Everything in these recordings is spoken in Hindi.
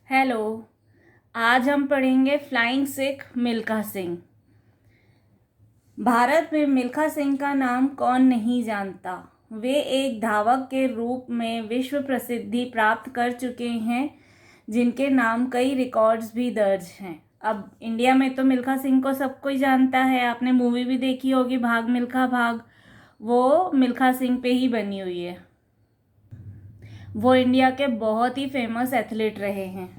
हेलो। आज हम पढ़ेंगे फ्लाइंग सिख मिल्खा सिंह। भारत में मिल्खा सिंह का नाम कौन नहीं जानता। वे एक धावक के रूप में विश्व प्रसिद्धि प्राप्त कर चुके हैं, जिनके नाम कई रिकॉर्ड्स भी दर्ज हैं। अब इंडिया में तो मिल्खा सिंह को सब कोई जानता है। आपने मूवी भी देखी होगी, भाग मिल्खा भाग। वो मिल्खा सिंह पे ही बनी हुई है। वो इंडिया के बहुत ही फेमस एथलीट रहे हैं।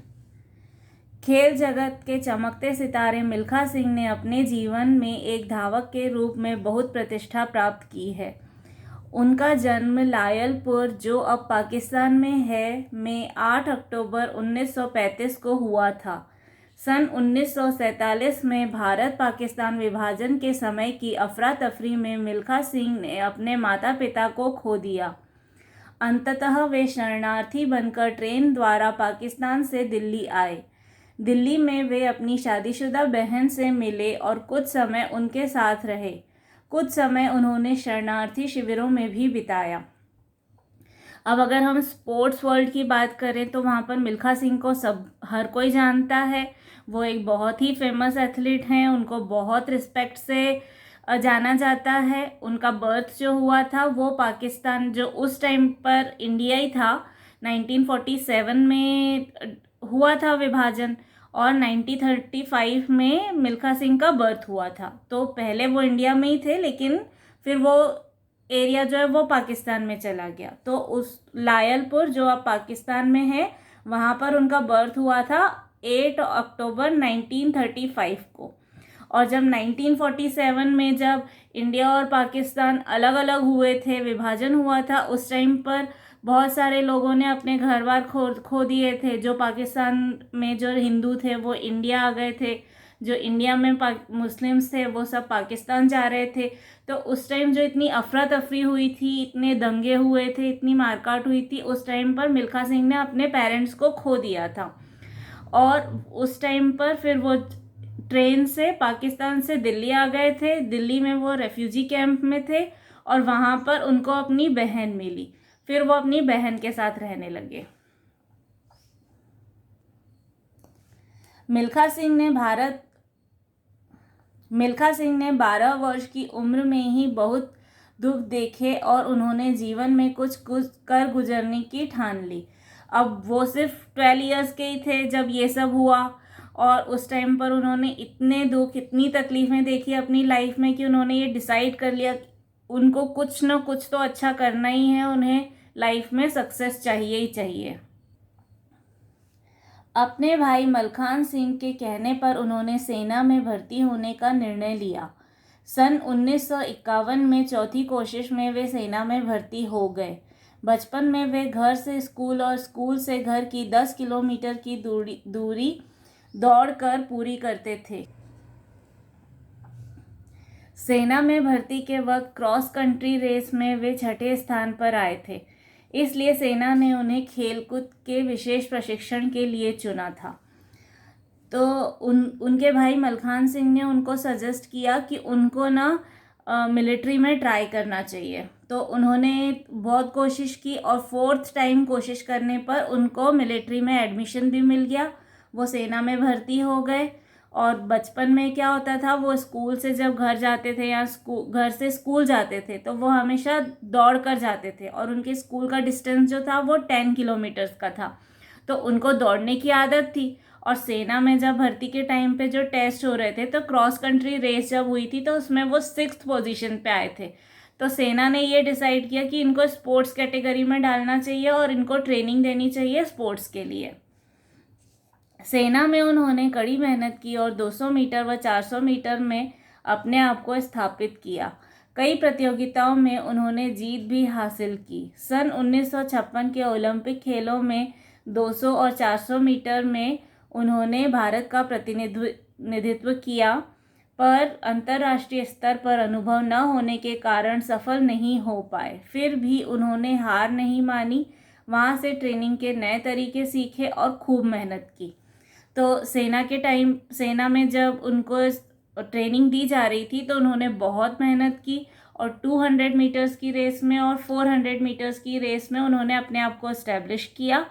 खेल जगत के चमकते सितारे मिल्खा सिंह ने अपने जीवन में एक धावक के रूप में बहुत प्रतिष्ठा प्राप्त की है। उनका जन्म लायलपुर, जो अब पाकिस्तान में है, में 8 अक्टूबर 1935 को हुआ था। सन 1947 में भारत पाकिस्तान विभाजन के समय की अफरा तफरी में मिल्खा सिंह ने अपने माता पिता को खो दिया। अंततः वे शरणार्थी बनकर ट्रेन द्वारा पाकिस्तान से दिल्ली आए। दिल्ली में वे अपनी शादीशुदा बहन से मिले और कुछ समय उनके साथ रहे। कुछ समय उन्होंने शरणार्थी शिविरों में भी बिताया। अब अगर हम स्पोर्ट्स वर्ल्ड की बात करें तो वहाँ पर मिल्खा सिंह को हर कोई जानता है। वो एक बहुत ही फेमस एथलीट हैं। उनको बहुत रिस्पेक्ट से जाना जाता है। उनका बर्थ जो हुआ था वो पाकिस्तान, जो उस टाइम पर इंडिया ही था, 1947 में हुआ था विभाजन, और 1935 में मिल्खा सिंह का बर्थ हुआ था। तो पहले वो इंडिया में ही थे, लेकिन फिर वो एरिया जो है वो पाकिस्तान में चला गया। तो उस लायलपुर, जो अब पाकिस्तान में है, वहाँ पर उनका बर्थ हुआ था 8 अक्टूबर 1935 को। और जब 1947 में जब इंडिया और पाकिस्तान अलग अलग हुए थे, विभाजन हुआ था, उस टाइम पर बहुत सारे लोगों ने अपने घर बार खो दिए थे। जो पाकिस्तान में जो हिंदू थे वो इंडिया आ गए थे, जो इंडिया में मुस्लिम्स थे वो सब पाकिस्तान जा रहे थे। तो उस टाइम जो इतनी अफरा तफरी हुई थी, इतने दंगे हुए थे, इतनी मारकाट हुई थी, उस टाइम पर मिल्खा सिंह ने अपने पेरेंट्स को खो दिया था। और उस टाइम पर फिर वो ट्रेन से पाकिस्तान से दिल्ली आ गए थे। दिल्ली में वो रेफ्यूजी कैंप में थे और वहाँ पर उनको अपनी बहन मिली। फिर वो अपनी बहन के साथ रहने लगे। मिल्खा सिंह ने 12 वर्ष की उम्र में ही बहुत दुख देखे और उन्होंने जीवन में कुछ कर गुजरने की ठान ली। अब वो सिर्फ 12 इयर्स के ही थे जब ये सब हुआ, और उस टाइम पर उन्होंने इतने दुख, इतनी तकलीफ़ें देखी अपनी लाइफ में कि उन्होंने ये डिसाइड कर लिया कि उनको कुछ ना कुछ तो अच्छा करना ही है। उन्हें लाइफ में सक्सेस चाहिए ही चाहिए। अपने भाई मलखान सिंह के कहने पर उन्होंने सेना में भर्ती होने का निर्णय लिया। सन 1951 में चौथी कोशिश में वे सेना में भर्ती हो गए। बचपन में वे घर से स्कूल और स्कूल से घर की 10 किलोमीटर की दूरी दौड़कर पूरी करते थे। सेना में भर्ती के वक्त क्रॉस कंट्री रेस में वे 6ठे स्थान पर आए थे, इसलिए सेना ने उन्हें खेलकूद के विशेष प्रशिक्षण के लिए चुना था। तो उनके भाई मलखान सिंह ने उनको सजेस्ट किया कि उनको ना मिलिट्री में ट्राई करना चाहिए। तो उन्होंने बहुत कोशिश की और 4th टाइम कोशिश करने पर उनको मिलिट्री में एडमिशन भी मिल गया। वो सेना में भर्ती हो गए। और बचपन में क्या होता था, वो स्कूल से जब घर जाते थे या घर से स्कूल जाते थे तो वो हमेशा दौड़ कर जाते थे, और उनके स्कूल का डिस्टेंस जो था वो 10 किलोमीटर्स का था। तो उनको दौड़ने की आदत थी। और सेना में जब भर्ती के टाइम पे जो टेस्ट हो रहे थे, तो क्रॉस कंट्री रेस जब हुई थी तो उसमें वो 6th पोजीशन पे आए थे। तो सेना ने ये डिसाइड किया कि इनको स्पोर्ट्स कैटेगरी में डालना चाहिए और इनको ट्रेनिंग देनी चाहिए स्पोर्ट्स के लिए। सेना में उन्होंने कड़ी मेहनत की और 200 मीटर व 400 मीटर में अपने आप को स्थापित किया। कई प्रतियोगिताओं में उन्होंने जीत भी हासिल की। सन 1956 के ओलंपिक खेलों में 200 और 400 मीटर में उन्होंने भारत का प्रतिनिधित्व किया, पर अंतर्राष्ट्रीय स्तर पर अनुभव न होने के कारण सफल नहीं हो पाए। फिर भी उन्होंने हार नहीं मानी, वहाँ से ट्रेनिंग के नए तरीके सीखे और खूब मेहनत की। तो सेना में जब उनको ट्रेनिंग दी जा रही थी तो उन्होंने बहुत मेहनत की, और 200 मीटर्स की रेस में और 400 मीटर्स की रेस में उन्होंने अपने आप को एस्टेब्लिश किया।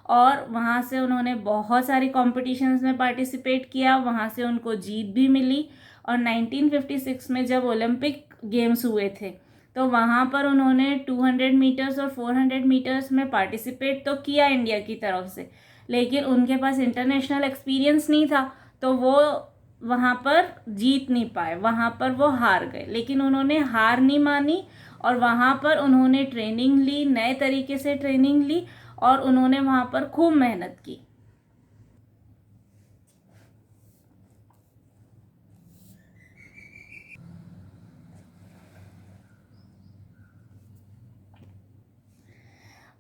और वहाँ से उन्होंने बहुत सारी कॉम्पिटिशन्स में पार्टिसिपेट किया, वहाँ से उनको जीत भी मिली। और 1956 में जब ओलंपिक गेम्स हुए थे तो वहाँ पर उन्होंने 200 मीटर्स और 400 मीटर्स में पार्टिसिपेट तो किया इंडिया की तरफ से, लेकिन उनके पास इंटरनेशनल एक्सपीरियंस नहीं था, तो वो वहाँ पर जीत नहीं पाए, वहाँ पर वो हार गए। लेकिन उन्होंने हार नहीं मानी और वहाँ पर उन्होंने ट्रेनिंग ली, नए तरीके से ट्रेनिंग ली और उन्होंने वहाँ पर खूब मेहनत की।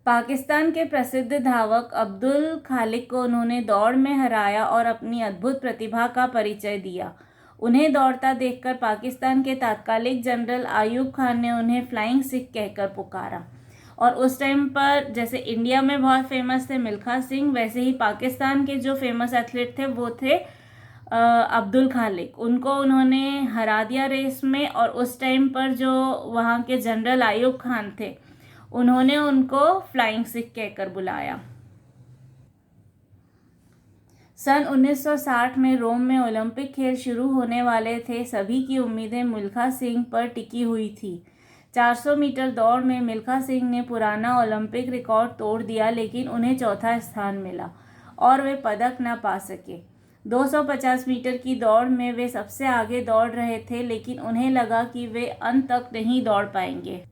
पाकिस्तान के प्रसिद्ध धावक अब्दुल खालिक को उन्होंने दौड़ में हराया और अपनी अद्भुत प्रतिभा का परिचय दिया। उन्हें दौड़ता देखकर पाकिस्तान के तत्कालीन जनरल आयूब खान ने उन्हें फ्लाइंग सिख कहकर पुकारा। और उस टाइम पर जैसे इंडिया में बहुत फेमस थे मिल्खा सिंह, वैसे ही पाकिस्तान के जो फेमस एथलीट थे वो थे अब्दुल खालिक। उनको उन्होंने हरा दिया रेस में, और उस टाइम पर जो वहाँ के जनरल आयूब खान थे उन्होंने उनको फ्लाइंग सिख कहकर बुलाया। सन 1960 में रोम में ओलंपिक खेल शुरू होने वाले थे। सभी की उम्मीदें मिल्खा सिंह पर टिकी हुई थी। 400 मीटर दौड़ में मिल्खा सिंह ने पुराना ओलंपिक रिकॉर्ड तोड़ दिया, लेकिन उन्हें चौथा स्थान मिला और वे पदक न पा सके। 250 मीटर की दौड़ में वे सबसे आगे दौड़ रहे थे, लेकिन उन्हें लगा कि वे अंत तक नहीं दौड़ पाएंगे,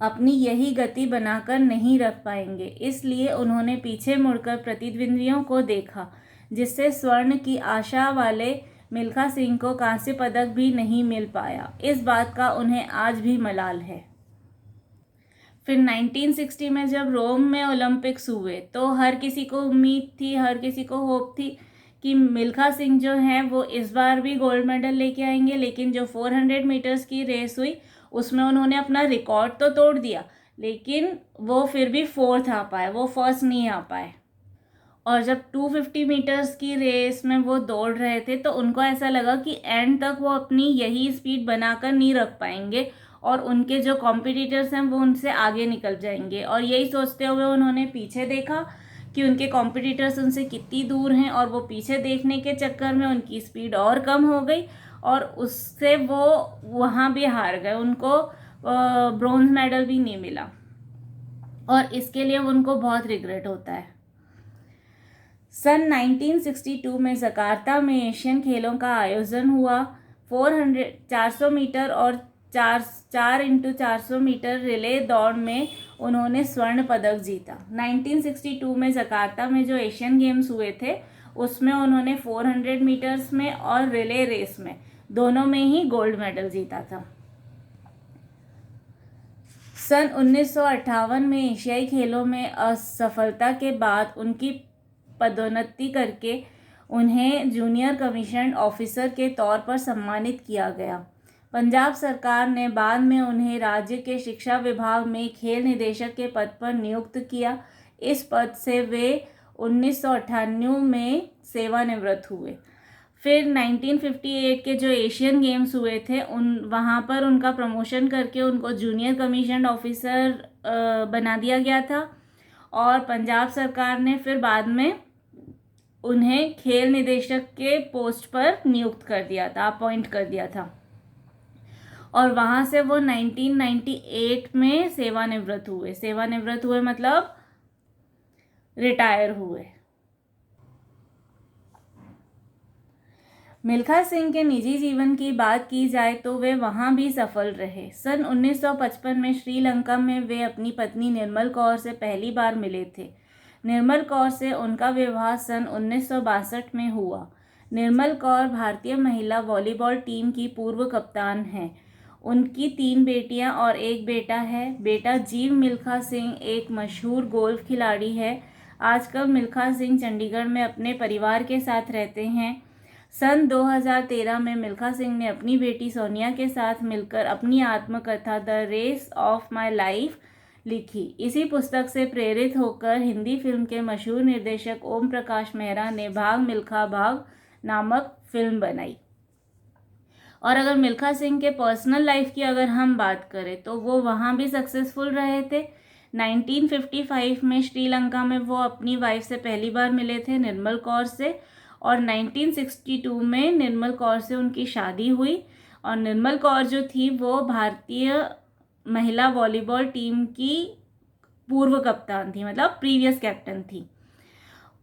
अपनी यही गति बनाकर नहीं रख पाएंगे। इसलिए उन्होंने पीछे मुड़कर प्रतिद्वंदियों को देखा, जिससे स्वर्ण की आशा वाले मिल्खा सिंह को कांस्य पदक भी नहीं मिल पाया। इस बात का उन्हें आज भी मलाल है। फिर 1960 में जब रोम में ओलंपिक्स हुए तो हर किसी को उम्मीद थी, हर किसी को होप थी कि मिल्खा सिंह जो हैं वो इस बार भी गोल्ड मेडल लेके आएंगे। लेकिन जो 400 मीटर्स की रेस हुई उसमें उन्होंने अपना रिकॉर्ड तो तोड़ दिया, लेकिन वो फिर भी फोर्थ आ पाए, वो फर्स्ट नहीं आ पाए। और जब 250 मीटर्स की रेस में वो दौड़ रहे थे तो उनको ऐसा लगा कि एंड तक वो अपनी यही स्पीड बनाकर नहीं रख पाएंगे और उनके जो कॉम्पिटिटर्स हैं वो उनसे आगे निकल जाएंगे। और यही सोचते हुए उन्होंने पीछे देखा कि उनके कॉम्पिटिटर्स उनसे कितनी दूर हैं, और वो पीछे देखने के चक्कर में उनकी स्पीड और कम हो गई और उससे वो वहाँ भी हार गए। उनको ब्रोंज मेडल भी नहीं मिला और इसके लिए उनको बहुत रिग्रेट होता है। सन 1962 में जकार्ता में एशियन खेलों का आयोजन हुआ। 400 मीटर और 4x400 मीटर रिले दौड़ में उन्होंने स्वर्ण पदक जीता। 1962 में जकार्ता में जो एशियन गेम्स हुए थे उसमें उन्होंने 400 मीटर्स में और रिले रेस में दोनों में ही गोल्ड मेडल जीता था। सन 1958 में एशियाई खेलों में असफलता के बाद उनकी पदोन्नति करके उन्हें जूनियर कमीशन ऑफिसर के तौर पर सम्मानित किया गया। पंजाब सरकार ने बाद में उन्हें राज्य के शिक्षा विभाग में खेल निदेशक के पद पर नियुक्त किया। इस पद से वे 1998 में सेवानिवृत्त हुए। फिर 1958 के जो एशियन गेम्स हुए थे वहाँ पर उनका प्रमोशन करके उनको जूनियर कमीशन ऑफिसर बना दिया गया था, और पंजाब सरकार ने फिर बाद में उन्हें खेल निदेशक के पोस्ट पर नियुक्त कर दिया था, अपॉइंट कर दिया था। और वहाँ से वो 1998 में सेवानिवृत्त हुए मतलब रिटायर हुए। मिल्खा सिंह के निजी जीवन की बात की जाए तो वे वहाँ भी सफल रहे। सन 1955 में श्रीलंका में वे अपनी पत्नी निर्मल कौर से पहली बार मिले थे। निर्मल कौर से उनका विवाह सन 1962 में हुआ। निर्मल कौर भारतीय महिला वॉलीबॉल टीम की पूर्व कप्तान हैं। उनकी 3 बेटियां और 1 बेटा है। बेटा जीव मिल्खा सिंह एक मशहूर गोल्फ खिलाड़ी है। आजकल मिल्खा सिंह चंडीगढ़ में अपने परिवार के साथ रहते हैं। सन 2013 में मिल्खा सिंह ने अपनी बेटी सोनिया के साथ मिलकर अपनी आत्मकथा the race of my life लिखी। इसी पुस्तक से प्रेरित होकर हिंदी फिल्म के मशहूर निर्देशक ओम प्रकाश मेहरा ने भाग मिल्खा भाग नामक फिल्म बनाई। और अगर मिल्खा सिंह के पर्सनल लाइफ की अगर हम बात करें तो वो वहाँ भी सक्सेसफुल रहे थे। 1955 में श्रीलंका में वो अपनी वाइफ से पहली बार मिले थे, निर्मल कौर से, और 1962 में निर्मल कौर से उनकी शादी हुई। और निर्मल कौर जो थी वो भारतीय महिला वॉलीबॉल टीम की पूर्व कप्तान थी, मतलब प्रीवियस कैप्टन थी।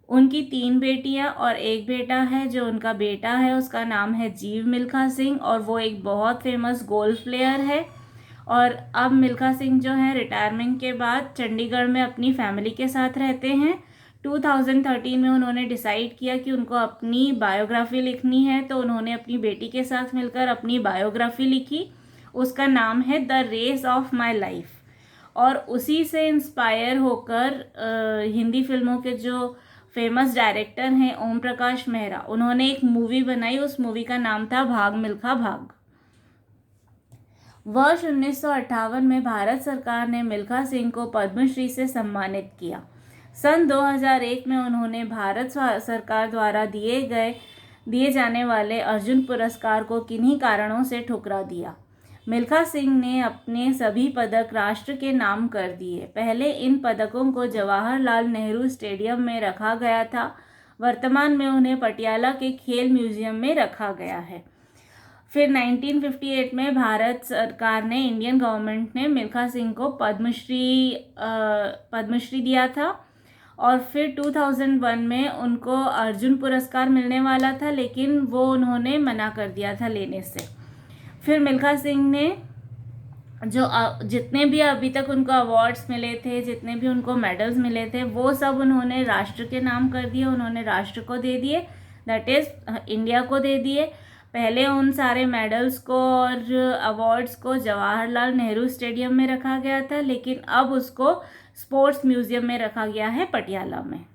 उनकी 3 बेटियां और 1 बेटा है। जो उनका बेटा है उसका नाम है जीव मिल्खा सिंह और वो एक बहुत फेमस गोल्फ प्लेयर है। और अब मिल्खा सिंह जो है रिटायरमेंट के बाद चंडीगढ़ में अपनी फैमिली के साथ रहते हैं। 2013 में उन्होंने डिसाइड किया कि उनको अपनी बायोग्राफी लिखनी है, तो उन्होंने अपनी बेटी के साथ मिलकर अपनी बायोग्राफी लिखी। उसका नाम है the race of my life. और उसी से इंस्पायर होकर हिंदी फिल्मों के जो फेमस डायरेक्टर हैं ओम प्रकाश मेहरा, उन्होंने एक मूवी बनाई। उस मूवी का नाम था भाग मिल्खा भाग। वर्ष 1958 में भारत सरकार ने मिल्खा सिंह को पद्मश्री से सम्मानित किया। सन 2001 में उन्होंने भारत सरकार द्वारा दिए जाने वाले अर्जुन पुरस्कार को किन्हीं कारणों से ठुकरा दिया। मिल्खा सिंह ने अपने सभी पदक राष्ट्र के नाम कर दिए। पहले इन पदकों को जवाहरलाल नेहरू स्टेडियम में रखा गया था, वर्तमान में उन्हें पटियाला के खेल म्यूजियम में रखा गया है। फिर 1958 में भारत सरकार ने, इंडियन गवर्नमेंट ने मिल्खा सिंह को पद्मश्री दिया था। और फिर 2001 में उनको अर्जुन पुरस्कार मिलने वाला था, लेकिन वो उन्होंने मना कर दिया था लेने से। फिर मिल्खा सिंह ने जो जितने भी अभी तक उनको अवार्ड्स मिले थे, जितने भी उनको मेडल्स मिले थे, वो सब उन्होंने राष्ट्र के नाम कर दिए। उन्होंने राष्ट्र को दे दिए, दैट इज़ इंडिया को दे दिए। पहले उन सारे मेडल्स को और अवार्ड्स को जवाहरलाल नेहरू स्टेडियम में रखा गया था, लेकिन अब उसको स्पोर्ट्स म्यूजियम में रखा गया है पटियाला में।